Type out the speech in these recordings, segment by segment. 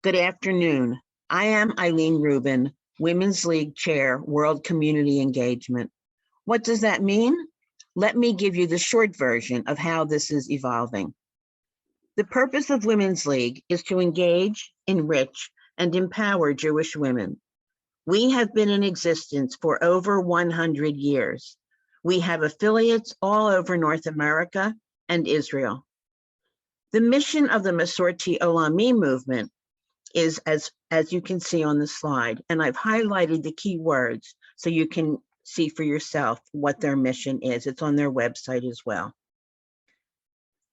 Good afternoon. I am Illene Rubin, Women's League Chair, World Community Engagement. What does that mean? Let me give you the short version of how this is evolving. The purpose of Women's League is to engage, enrich, and empower Jewish women. We have been in existence for over 100 years. We have affiliates all over North America and Israel. The mission of the Masorti Olami movement is as you can see on the slide, and I've highlighted the key words so you can see for yourself what their mission is. It's on their website as well.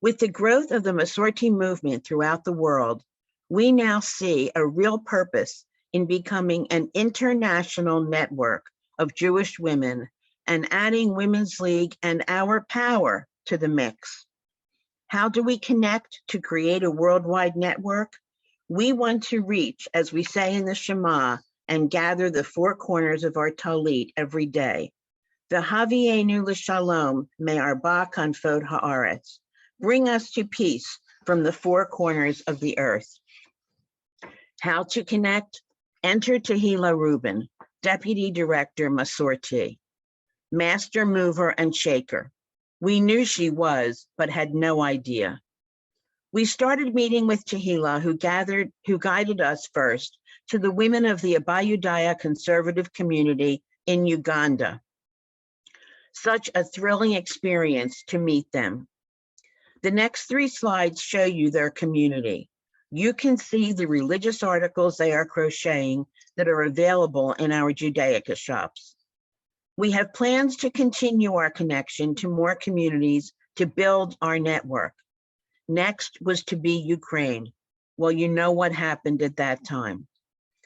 With the growth of the Masorti movement throughout the world, we now see a real purpose in becoming an international network of Jewish women and adding Women's League and our power to the mix. How do we connect to create a worldwide network? We want to reach, as we say in the Shema, and gather the four corners of our talit every day. V'havienu l'shalom me'arba kanfot haaretz. Bring us to peace from the four corners of the earth. How to connect? Enter Tehila Reuben, Deputy Director, Masorti, Master Mover and Shaker. We knew she was, but had no idea. We started meeting with Tehila, who guided us first to the women of the Abayudaya conservative community in Uganda. Such a thrilling experience to meet them. The next three slides show you their community. You can see the religious articles they are crocheting that are available in our Judaica shops. We have plans to continue our connection to more communities to build our network. Next was to be Ukraine. Well, you know what happened at that time.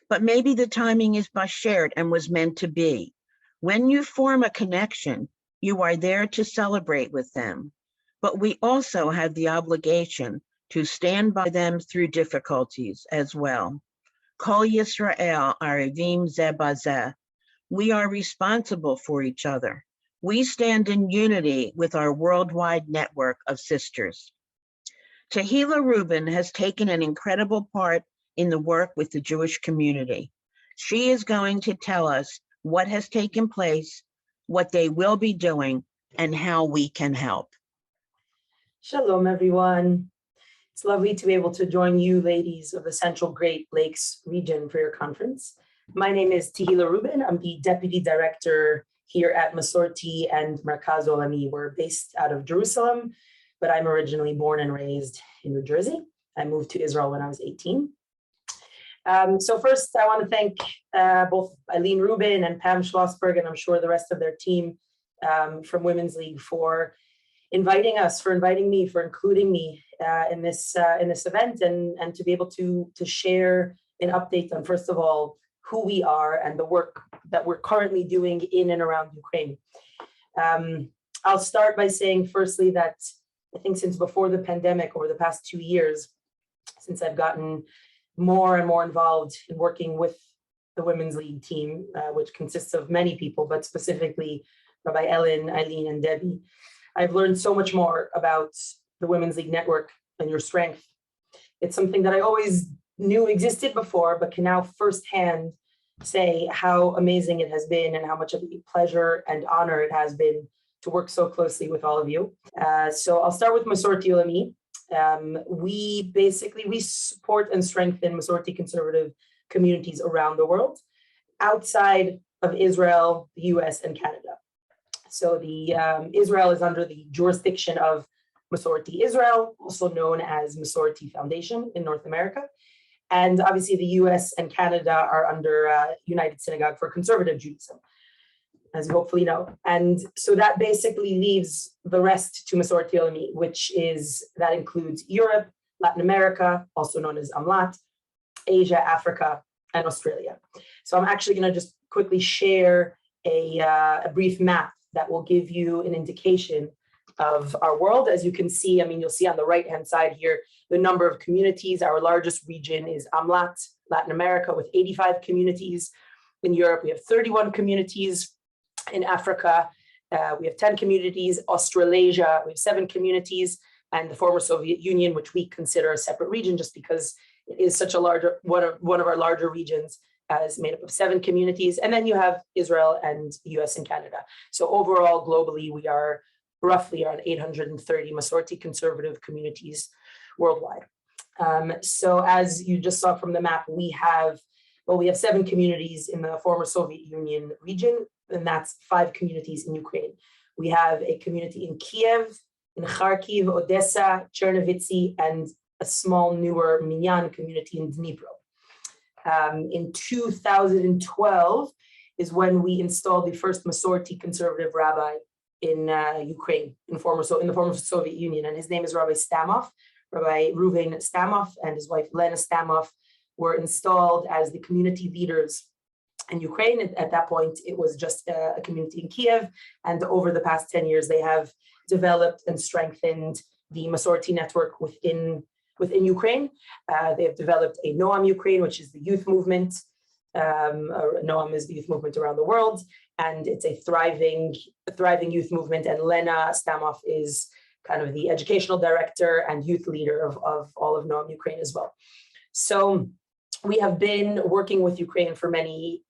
But maybe the timing is bashered and was meant to be. When you form a connection, you are there to celebrate with them. But we also have the obligation to stand by them through difficulties as well. Kol Yisrael arivim zeh bazeh. We are responsible for each other. We stand in unity with our worldwide network of sisters. Tehila Reuben has taken an incredible part in the work with the Jewish community. She is going to tell us what has taken place, what they will be doing, and how we can help. Shalom, everyone. It's lovely to be able to join you ladies of the Central Great Lakes region for your conference. My name is Tehila Reuben. I'm the Deputy Director here at Masorti and Mercaz Olami. We're based out of Jerusalem, but I'm originally born and raised in New Jersey. I moved to Israel when I was 18. So first, I want to thank both Illene Rubin and Pam Schlossberg, and I'm sure the rest of their team from Women's League for inviting us, for inviting me, for including me in this event, and to be able to share an update on, first of all, who we are and the work that we're currently doing in and around Ukraine. I'll start by saying, firstly, that I think since before the pandemic, over the past 2 years, since I've gotten more and more involved in working with the Women's League team, which consists of many people, but specifically Rabbi Ellen, Illene, and Debbie, I've learned so much more about the Women's League network and your strength. It's something that I always knew existed before, but can now firsthand say how amazing it has been and how much of a pleasure and honor it has been to work so closely with all of you. So I'll start with Masorti Olami. We support and strengthen Masorti conservative communities around the world, outside of Israel, the US, and Canada. So Israel is under the jurisdiction of Masorti Israel, also known as Masorti Foundation in North America. And obviously the US and Canada are under United Synagogue for Conservative Judaism, as you hopefully know. And so that basically leaves the rest to Masorti Olami, that includes Europe, Latin America, also known as Amlat, Asia, Africa, and Australia. So I'm actually going to just quickly share a brief map that will give you an indication of our world. As you can see, you'll see on the right-hand side here, the number of communities. Our largest region is Amlat, Latin America, with 85 communities. In Europe, we have 31 communities. In Africa, we have 10 communities. Australasia, we have 7 communities. and the former Soviet Union, which we consider a separate region just because it is such a larger, one of our larger regions, as made up of 7 communities. And then you have Israel and US and Canada. So overall, globally, we are roughly around 830 Masorti conservative communities worldwide. So as you just saw from the map, we have 7 communities in the former Soviet Union region, and that's 5 communities in Ukraine. We have a community in Kiev, in Kharkiv, Odessa, Chernivtsi, and a small newer Minyan community in Dnipro. In 2012 is when we installed the first Masorti conservative rabbi in Ukraine, in the former Soviet Union, and his name is Rabbi Stamov. Rabbi Reuven Stamov and his wife Illene Schaeffer were installed as the community leaders in Ukraine. At that point, it was just a community in Kiev, and over the past 10 years, they have developed and strengthened the Masorti network within Ukraine. They have developed a Noam Ukraine, which is the youth movement. Noam is the youth movement around the world, and it's a thriving youth movement. And Lena Stamov is kind of the educational director and youth leader of all of Noam Ukraine as well. So we have been working with Ukraine for many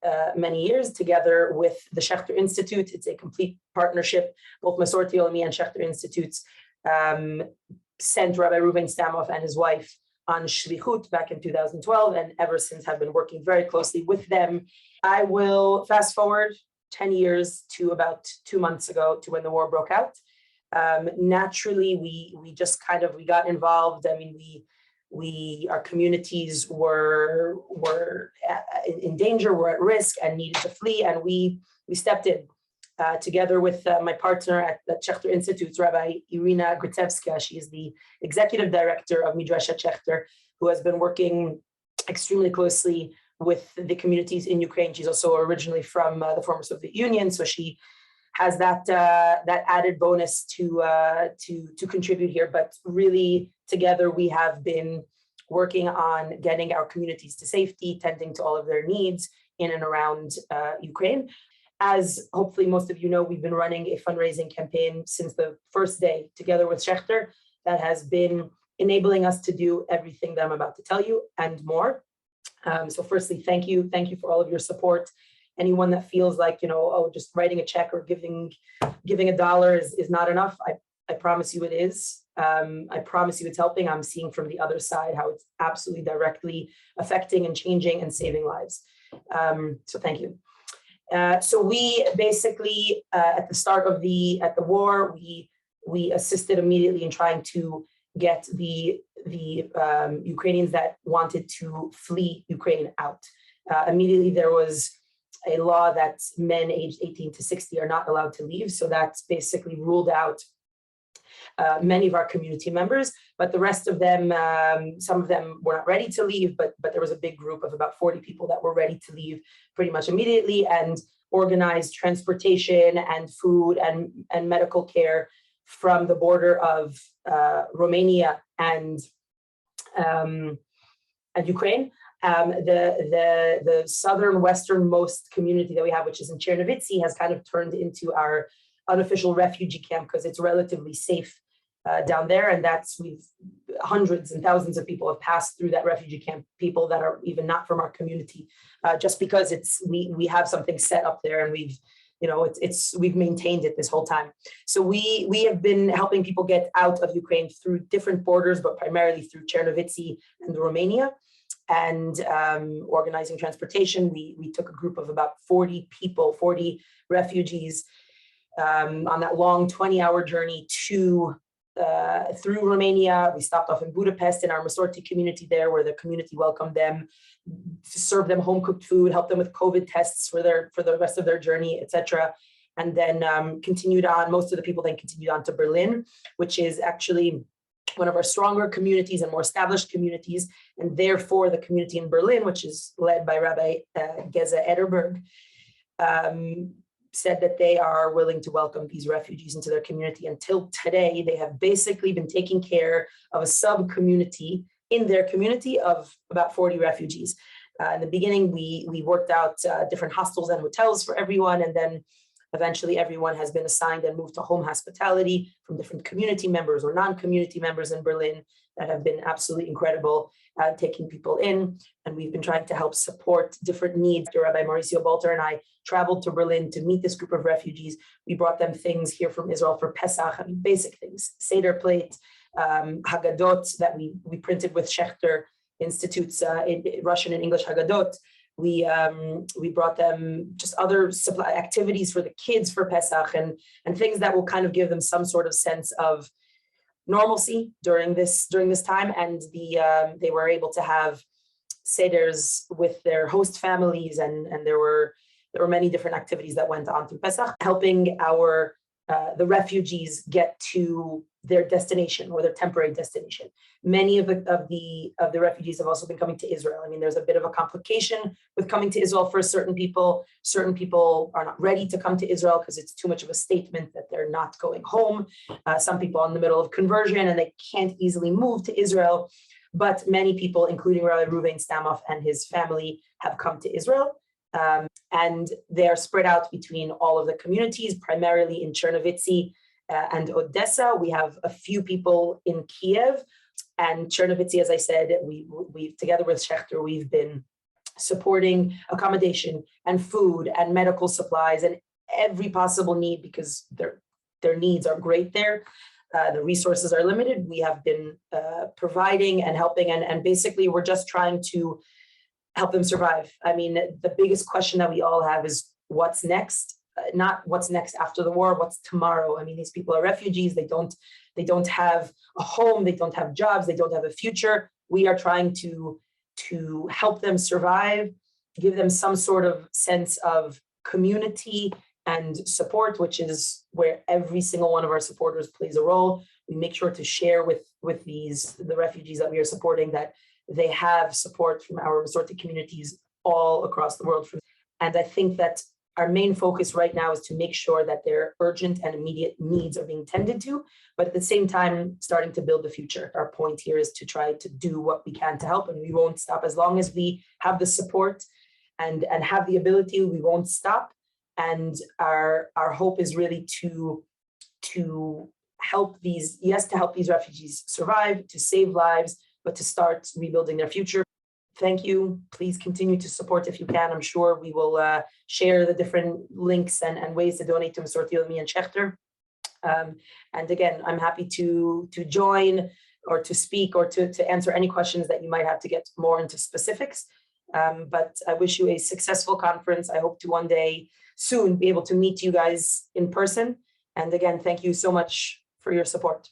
years together with the Schechter Institute. It's a complete partnership. Both Masorti, Olami, and Schechter Institutes sent Rabbi Reuven Stamov and his wife on Shlichut back in 2012, and ever since have been working very closely with them. I will fast forward 10 years to about 2 months ago, to when the war broke out. Naturally, we got involved. I mean, our communities were in danger, were at risk, and needed to flee, and we stepped in together with my partner at the Schechter Institute, Rabbi Irina Gritsevska. She is the executive director of Midrashat Schechter, who has been working extremely closely with the communities in Ukraine. She's also originally from the former Soviet Union, so she has that added bonus to contribute here. But really, together we have been working on getting our communities to safety, tending to all of their needs in and around Ukraine. As hopefully most of you know, we've been running a fundraising campaign since the first day together with Schechter that has been enabling us to do everything that I'm about to tell you and more. So firstly, thank you for all of your support. Anyone that feels like, just writing a check or giving $1 is not enough, I promise you it is. I promise you it's helping. I'm seeing from the other side how it's absolutely directly affecting and changing and saving lives. So thank you. So we basically, at the start of the war, we assisted immediately in trying to get the Ukrainians that wanted to flee Ukraine out. Immediately there was a law that men aged 18 to 60 are not allowed to leave. So that's basically ruled out many of our community members, but the rest of them, some of them were not ready to leave, but there was a big group of about 40 people that were ready to leave pretty much immediately and organized transportation and food and medical care from the border of Romania and Ukraine. The southern westernmost community that we have, which is in Chernivtsi, has kind of turned into our unofficial refugee camp because it's relatively safe down there, and hundreds and thousands of people have passed through that refugee camp, people that are even not from our community, just because we have something set up there, and we've maintained it this whole time. So we have been helping people get out of Ukraine through different borders, but primarily through Chernivtsi and Romania, and organizing transportation. We took a group of about 40 people, 40 refugees, on that long 20-hour journey through Romania. We stopped off in Budapest in our Masorti community there, where the community welcomed them, served them home-cooked food, helped them with COVID tests for the rest of their journey, etc. And then continued on. Most of the people then continued on to Berlin, which is actually one of our stronger communities and more established communities. And therefore, the community in Berlin, which is led by Rabbi Geza Ederberg, said that they are willing to welcome these refugees into their community. Until today, they have basically been taking care of a sub-community in their community of about 40 refugees. In the beginning, we worked out different hostels and hotels for everyone, and then Eventually, everyone has been assigned and moved to home hospitality from different community members or non-community members in Berlin that have been absolutely incredible at taking people in. And we've been trying to help support different needs. Rabbi Mauricio Balter and I traveled to Berlin to meet this group of refugees. We brought them things here from Israel for Pesach, basic things, Seder plate, Haggadot that we printed with Schechter Institute's Russian and English Haggadot. We brought them just other supply activities for the kids for Pesach and things that will kind of give them some sort of sense of normalcy during this time. And they were able to have seders with their host families, and there were many different activities that went on through Pesach, helping the refugees get to their destination or their temporary destination. Many of the refugees have also been coming to Israel. I mean, there's a bit of a complication with coming to Israel for certain people. Certain people are not ready to come to Israel because it's too much of a statement that they're not going home. Some people are in the middle of conversion and they can't easily move to Israel. But many people, including Rabbi Reuven Stamoff and his family, have come to Israel. And they're spread out between all of the communities, primarily in Chernovitzy and Odessa. We have a few people in Kiev, and Chernovitzy, as I said, we together with Schechter, we've been supporting accommodation and food and medical supplies and every possible need, because their needs are great there. The resources are limited. We have been providing and helping, and basically we're just trying to help them survive. I mean, the biggest question that we all have is what's next, not what's next after the war, what's tomorrow. I mean, these people are refugees. They don't have a home. They don't have jobs. They don't have a future. We are trying to help them survive, give them some sort of sense of community and support, which is where every single one of our supporters plays a role. We make sure to share with the refugees that we are supporting that they have support from our Masorti communities all across the world. And I think that our main focus right now is to make sure that their urgent and immediate needs are being tended to, but at the same time, starting to build the future. Our point here is to try to do what we can to help, and we won't stop. As long as we have the support and have the ability, we won't stop. And our hope is really to help these refugees survive, to save lives, but to start rebuilding their future. Thank you. Please continue to support if you can. I'm sure we will share the different links and ways to donate to Masorti, Olami, and Schechter. And again, I'm happy to join or to speak or to answer any questions that you might have to get more into specifics. But I wish you a successful conference. I hope to one day soon be able to meet you guys in person. And again, thank you so much for your support.